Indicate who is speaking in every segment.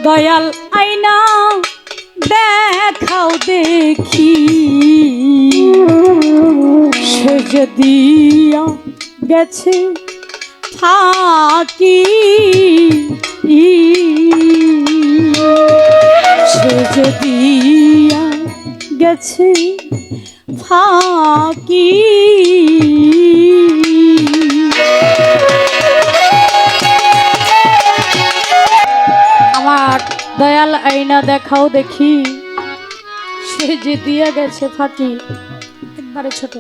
Speaker 1: দয়াল আইনা দেখাও দেখি, সে যে দিয়া গেছে ফাঁকি, সে যে দিয়া গেছে ফাঁকি। আমার দয়াল আইনা দেখাও দেখি, সে যে দিয়া গেছে ফাঁকি। একবারে ছোট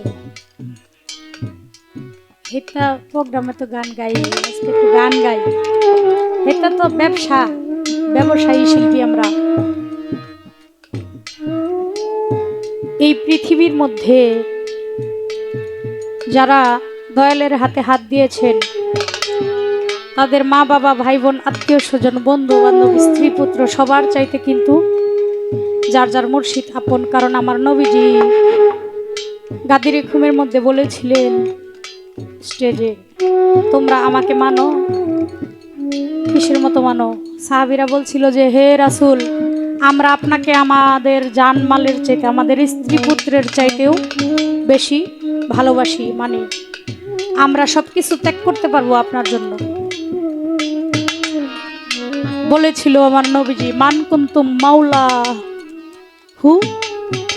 Speaker 1: এটা প্রোগ্রামে তো গান গাই, আজকে একটু গান গাই। এটা তো ব্যবসায়ী শিল্পী আমরা। এই পৃথিবীর মধ্যে যারা দয়ালের হাতে হাত দিয়েছেন, তাদের মা বাবা, ভাই বোন, আত্মীয় স্বজন, বন্ধু বান্ধব, স্ত্রী পুত্র সবার চাইতে কিন্তু যার যার মুর্শিদ আপন। কারণ আমার নবীজি গাদির খুমের মধ্যে বলেছিলেন স্টেজে, তোমরা আমাকে মানো, কিসের মতো মানো? সাহাবীরা বলছিল যে হে রাসূল, আমরা আপনাকে আমাদের জানমালের চাইতে, আমাদের স্ত্রী পুত্রের চাইতেও বেশি ভালোবাসি, মানে আমরা সবকিছু ত্যাগ করতে পারবো আপনার জন্য। বলেছিল আমার নবীজি, মান কুনতুম মাওলা হু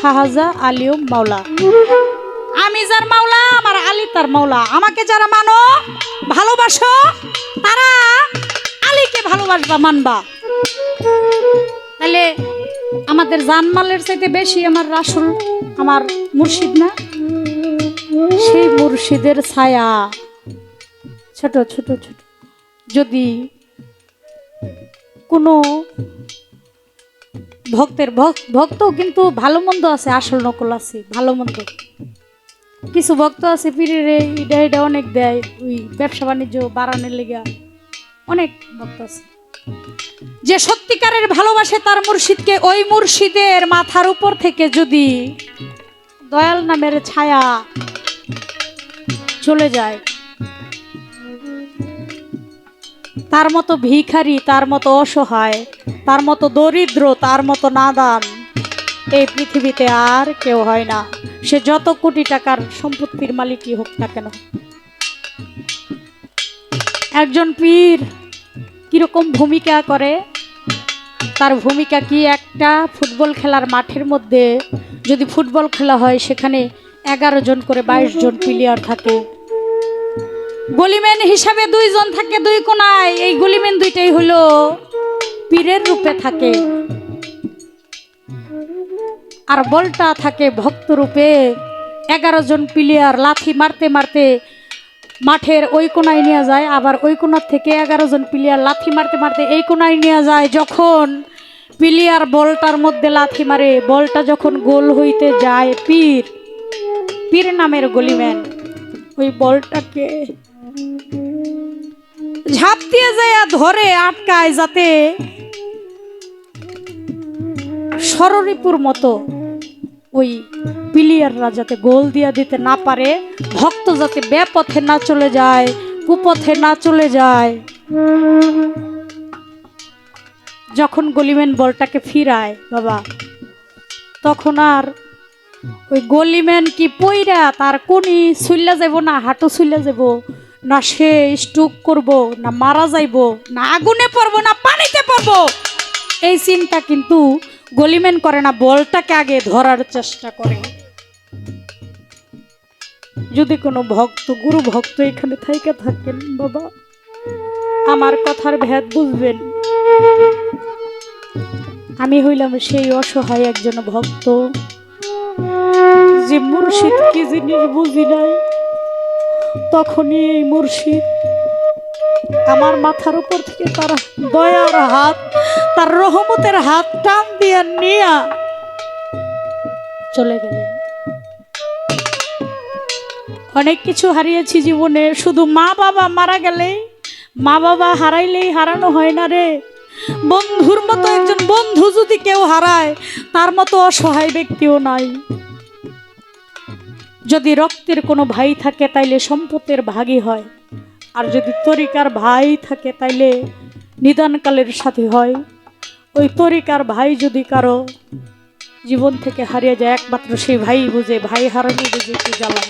Speaker 1: ফাহাজা আলিও মাওলা, আমি যার মাওলা আমার আলী তার মাওলা। আমাকে যারা মানো, ভালোবাসো, তারা আলীকে ভালোবাসবা, মানবা। তাহলে আমাদের জানমালের চাইতে বেশি আমার রাসূল, আমার মুর্শিদ না? সেই মুর্শিদের ছায়া ছোট ছোট ছোট যদি কোনো ভক্তের ভক্ত কিন্তু ভালো মন্দ আছে, আসল নকল আছে, ভালো মন্দ। কিছু ভক্ত আছে পীরের এটা অনেক দেয়, ওই ব্যবসা বাণিজ্য বাড়ানোর লেগা অনেক ভক্ত আছে। যে সত্যিকারের ভালোবাসে তার মুর্শিদকে, ওই মুর্শিদের মাথার উপর থেকে যদি দয়াল নামের ছায়া চলে যায়, তার মতো ভিখারি, তার মতো অসহায়, তার মতো দরিদ্র, তার মতো নাদান এই পৃথিবীতে আর কেউ হয় না। সে যত কোটি টাকার সম্পত্তির মালিকই হোক না কেন। একজন পীর কিরকম ভূমিকা করে, তার ভূমিকা কি? একটা ফুটবল খেলার মাঠের মধ্যে যদি ফুটবল খেলা হয়, সেখানে 11 জন করে 22 জন প্লেয়ার থাকে। গলিম্যান হিসাবে 2 জন থাকে 2 কোনায়। এই গলিম্যান দুইটাই হলো পীরের রূপে থাকে, আর বলটা থাকে ভক্ত রূপে। 11 জন প্লেয়ার লাথি মারতে মারতে মাঠের ওই কোনায় নিয়ে যায়, আবার ওই কোনার থেকে 11 জন প্লেয়ার লাথি মারতে মারতে এই কোনায় নিয়ে যায়। যখন প্লেয়ার বলটার মধ্যে লাথি মারে, বলটা যখন গোল হইতে যায়, পীর নামের গলিম্যান ওই বলটাকে ঝাঁপ দিয়ে যায়, ধরে আটকায়, যাতে সররিপুর মতো ওই প্লেয়াররা যাতে গোল দিয়ে দিতে না পারে, ভক্ত যাতে বেপথে না চলে যায়, কুপথে না চলে যায়। যখন গলিম্যান বলটাকে ফিরায় বাবা, তখন আর ওই গলিম্যান কি পইরা তার কোনি ছুইলা যাব না, হাঁটু ছুইলা যাব না, সে স্ট্রোক করব না, মারা যাইব না, আগুনে পড়বো না, পানিতে পড়বো, এই চিন্তা কিন্তু গলিম্যান করে না, বলটাকে আগে ধরার চেষ্টা করে। যদি কোনো ভক্ত, গুরু ভক্ত এখানে থাইকা থাকেন বাবা, আমার কথার ভেদ বুঝবেন। আমি হইলাম সেই অসহায় একজন ভক্ত, যে মুর্শিদ কি জিনিস বুঝি নাই। তখনই এই মুর্শিদ আমার মাথার উপর থেকে তার দয়ার হাত, তার রহমতের হাত টান দিয়া নিয়া চলে গেলেন। অনেক কিছু হারিয়েছি জীবনে, শুধু মা বাবা মারা গেলে, মা বাবা হারাইলেই হারানো হয় না রে। বন্ধুর মতো একজন বন্ধু যদি কেউ হারায়, তার মতো অসহায় ব্যক্তিও নাই। যদি রক্তের কোনো ভাই থাকে তাইলে সম্পদের ভাগী হয়, আর যদি তরিকার ভাই থাকে তাইলে নিদানকালের সাথে হয়। ওই তরিকার ভাই যদি কারো জীবন থেকে হারিয়ে যায়, একমাত্র সেই ভাই বুঝে, ভাই হারানো বুঝে কি জ্বালা।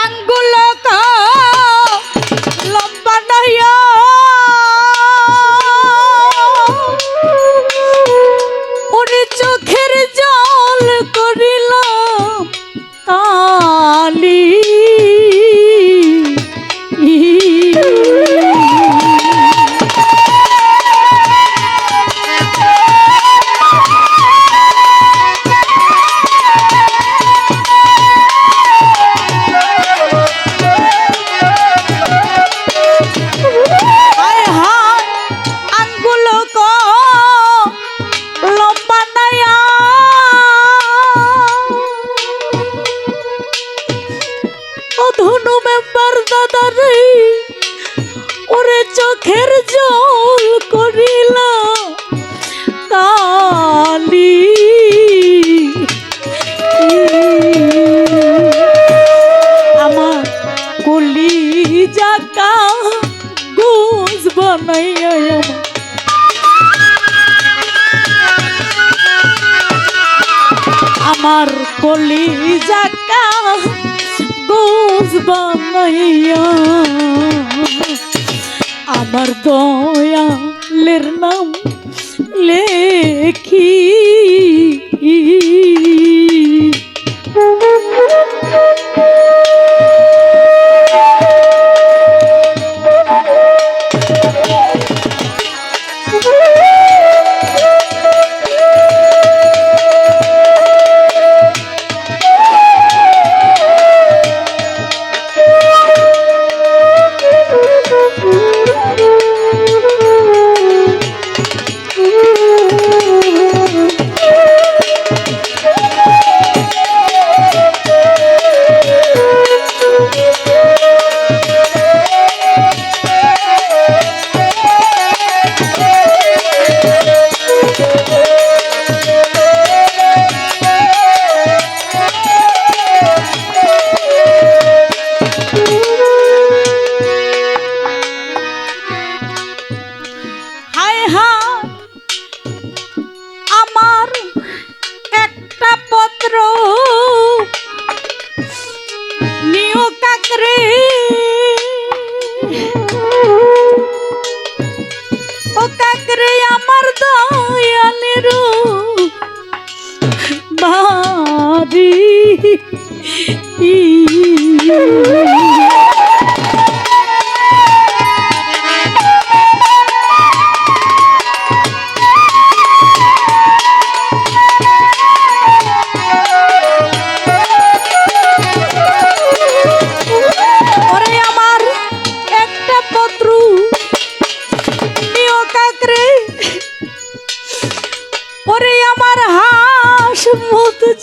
Speaker 1: আঙ্গুল লম্বা নাইয়া ওরে চোখের জল করিলাম কালি। ধনু মেম্বার দাদারে ওরে চোখের জল করিলা কালি। আমার কলিজা কাগজ বানাইয়া আমার কলিজা কাগজ বানাইয়া আমার দয়ালের নাম লেখি।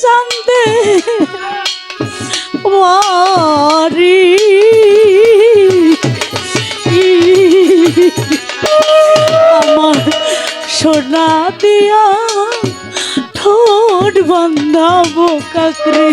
Speaker 1: চান্দে ওয়ারি আমার সোনা দিয়া ঠোঁট বান্ধাবো কাকরে।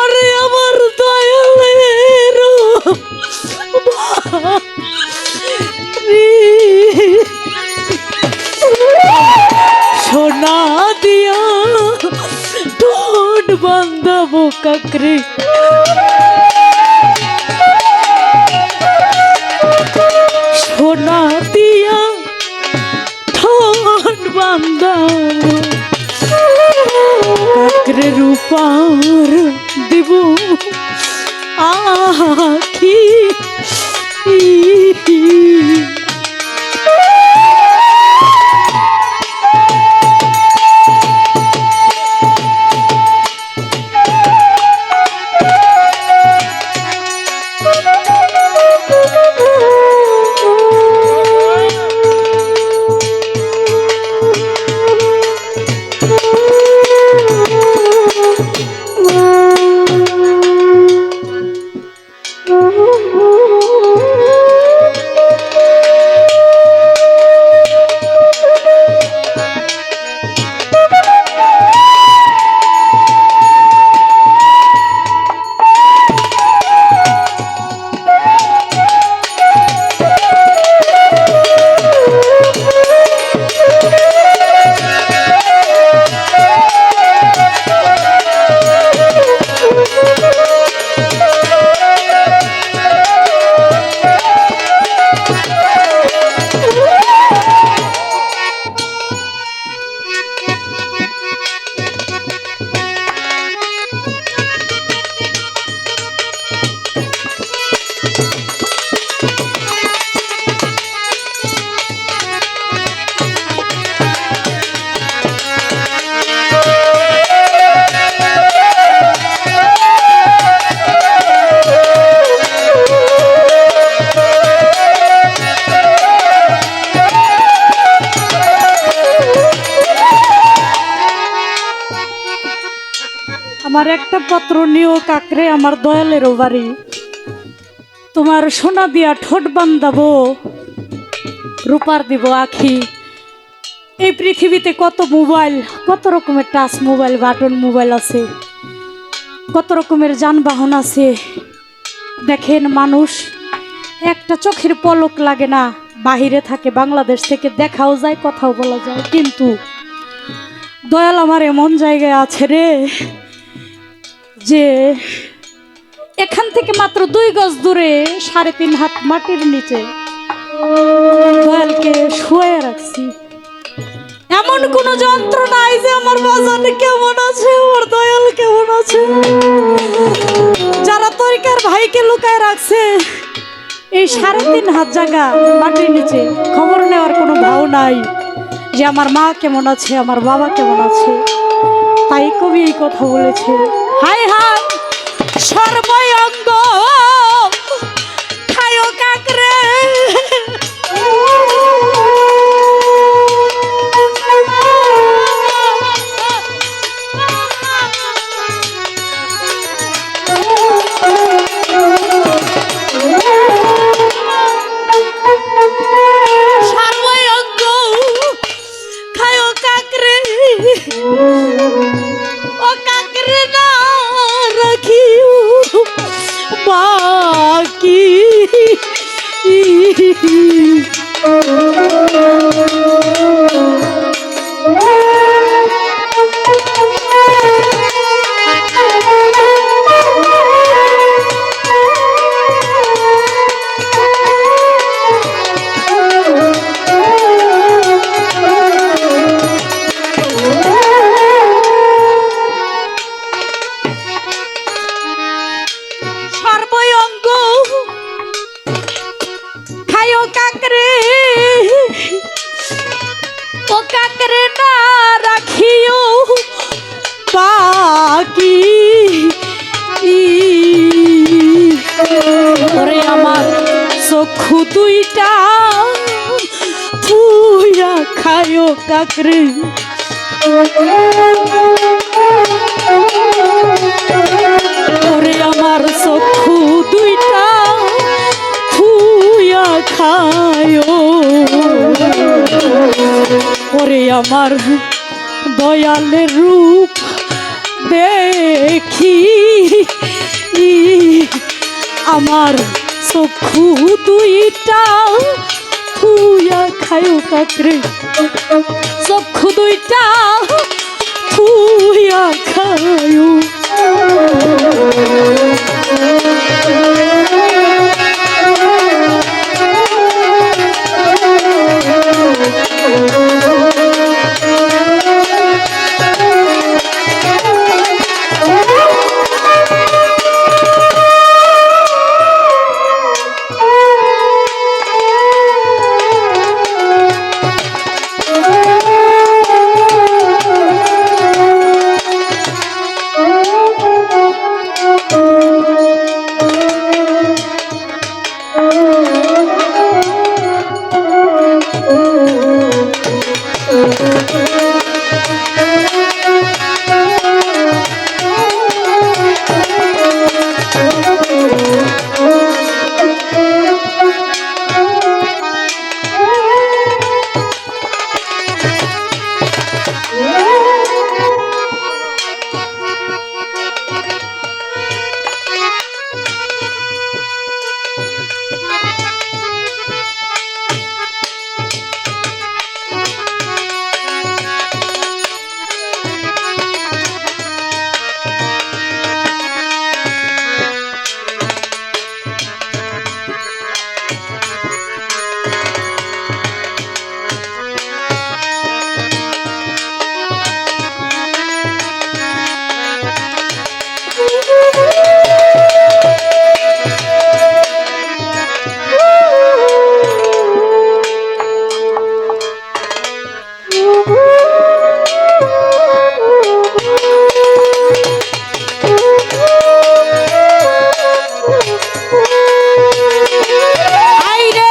Speaker 1: আরে আমার দয়ালের সোনা দিয়া ঠোঁট বান্ধাবো কাকরে। সোনা দিয়া ঠোঁট বান্ধাবো কাকরে রূপার দিব আখি। পত্র নিও কাকরে আমার দয়ালেরও বাড়ি, তোমার সোনা দিয়া ঠোঁট বান্ধাবো, রূপার দিব আখি। এই পৃথিবীতে কত মোবাইল, কত রকমের টাচ মোবাইল, বাটন মোবাইল আছে, কত রকমের যানবাহন আছে। দেখেন মানুষ একটা চোখের পলক লাগে না, বাহিরে থাকে, বাংলাদেশ থেকে দেখাও যায়, কথাও বলা যায়, কিন্তু দয়াল আমার এমন জায়গায় আছে রে, যে এখান থেকে মাত্র 2 গজ দূরে 3.5 হাত মাটির নিচে দয়ালকে শুয়ে রাখছি। এমন কোন যন্ত্র নাই যে আমার বাজান কেমন আছে, আমার দয়াল কেমন আছে। যারা তরিকার ভাইকে লুকায় রাখছে এই 3.5 হাত জায়গা মাটির নিচে, খবর নেওয়ার কোনো ভাও নাই যে আমার মা কেমন আছে, আমার বাবা কেমন আছে। তাই কবি এই কথা বলেছে, হায় হায় সর্বঙ্গ খায়ো কাকরে, চক্ষু দুইটা তুইয়া খায়ো কাকরে, ওরে আমার চক্ষু দুইটা তুইয়া খায়ো, ওরে আমার দয়ালের রূপ দেখি আমার চক্ষু দুইটা থুইয়া খায়ো কাকরে, চক্ষু দুইটা থুইয়া খায়ো। আইরে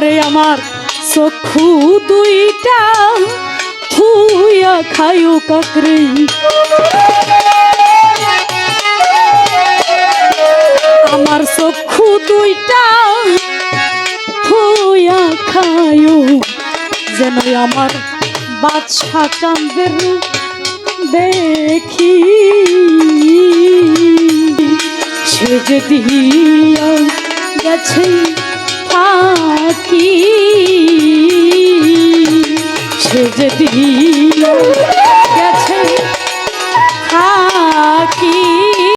Speaker 1: ওরে আমার চক্ষু দুইটা থুইয়া খায়ো কাকরে, আমার চক্ষু দুইটা থুইয়া খায়ো, যেন আমার বাদশা চাঁদের দেখি, সে যে দিয়া গেছে থাকি, সে যে দিয়া গেছে থাকি।